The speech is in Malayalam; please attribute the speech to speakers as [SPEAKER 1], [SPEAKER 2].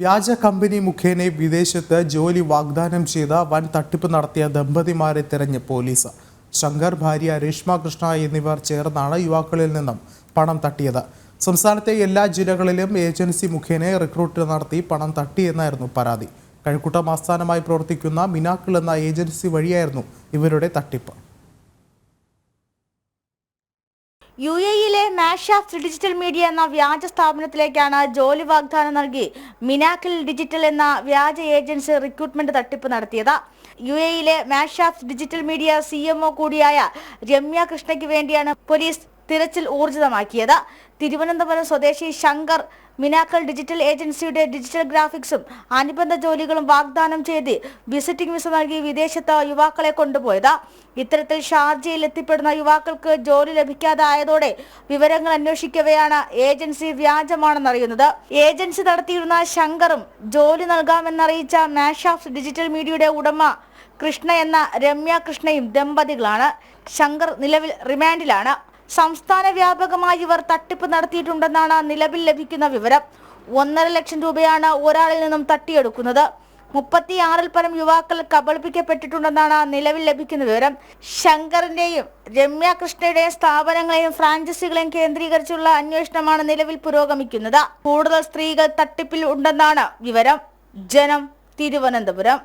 [SPEAKER 1] വ്യാജ കമ്പനി മുഖേന വിദേശത്ത് ജോലി വാഗ്ദാനം ചെയ്ത വൻ തട്ടിപ്പ് നടത്തിയ ദമ്പതിമാരെ തിരഞ്ഞ് പോലീസ്. ശങ്കർ, ഭാര്യ രേഷ്മ കൃഷ്ണ എന്നിവർ ചേർന്നാണ് യുവാക്കളിൽ നിന്നും പണം തട്ടിയത്. സംസ്ഥാനത്തെ എല്ലാ ജില്ലകളിലും ഏജൻസി മുഖേന റിക്രൂട്ട് നടത്തി പണം തട്ടിയെന്നായിരുന്നു പരാതി. കഴക്കൂട്ടം ആസ്ഥാനമായി പ്രവർത്തിക്കുന്ന മിനാക്കിൾ എന്ന ഏജൻസി വഴിയായിരുന്നു ഇവരുടെ തട്ടിപ്പ്.
[SPEAKER 2] UAE-യിലെ മാഷാഫ് ഡിജിറ്റൽ മീഡിയ എന്ന വ്യാജ സ്ഥാപനത്തിലേക്കാണ് ജോലി വാഗ്ദാനം നൽകി മിനാക്കിൾ ഡിജിറ്റൽ എന്ന വ്യാജ ഏജൻസി റിക്രൂട്ട്മെന്റ് തട്ടിപ്പ് നടത്തിയത്. UAE-യിലെ മാഷാഫ് ഡിജിറ്റൽ മീഡിയ CMO കൂടിയായ രമ്യ കൃഷ്ണയ്ക്ക് വേണ്ടിയാണ് പോലീസ് തിരച്ചിൽ ഊർജിതമാക്കിയത്. തിരുവനന്തപുരം സ്വദേശി ശങ്കർ മിനാക്കിൾ ഡിജിറ്റൽ ഏജൻസിയുടെ ഡിജിറ്റൽ ഗ്രാഫിക്സും അനുബന്ധ ജോലികളും വാഗ്ദാനം ചെയ്ത് വിസിറ്റിംഗ് വിസ നൽകി വിദേശത്ത് യുവാക്കളെ കൊണ്ടുപോയത്. ഇത്തരത്തിൽ ഷാർജയിൽ എത്തിപ്പെടുന്ന യുവാക്കൾക്ക് ജോലി ലഭിക്കാതായതോടെ വിവരങ്ങൾ അന്വേഷിക്കവെയാണ് ഏജൻസി വ്യാജമാണെന്നറിയുന്നത്. ഏജൻസി നടത്തിയിരുന്ന ശങ്കറും ജോലി നൽകാമെന്നറിയിച്ച മാഷാഫ് ഡിജിറ്റൽ മീഡിയയുടെ ഉടമ കൃഷ്ണ എന്ന രമ്യ കൃഷ്ണയും ദമ്പതികളാണ്. ശങ്കർ നിലവിൽ റിമാൻഡിലാണ്. സംസ്ഥാന വ്യാപകമായി ഇവർ തട്ടിപ്പ് നടത്തിയിട്ടുണ്ടെന്നാണ് നിലവിൽ ലഭിക്കുന്ന വിവരം. 1.5 ലക്ഷം രൂപയാണ് ഒരാളിൽ നിന്നും തട്ടിയെടുക്കുന്നത്. 36-ൽ പരം യുവാക്കൾ കബളിപ്പിക്കപ്പെട്ടിട്ടുണ്ടെന്നാണ് നിലവിൽ ലഭിക്കുന്ന വിവരം. ശങ്കറിന്റെയും രമ്യ കൃഷ്ണയുടെയും സ്ഥാപനങ്ങളെയും ഫ്രാഞ്ചൈസികളെയും കേന്ദ്രീകരിച്ചുള്ള അന്വേഷണമാണ് നിലവിൽ പുരോഗമിക്കുന്നത്. കൂടുതൽ സ്ത്രീകൾ തട്ടിപ്പിൽ ഉണ്ടെന്നാണ് വിവരം. ജനം, തിരുവനന്തപുരം.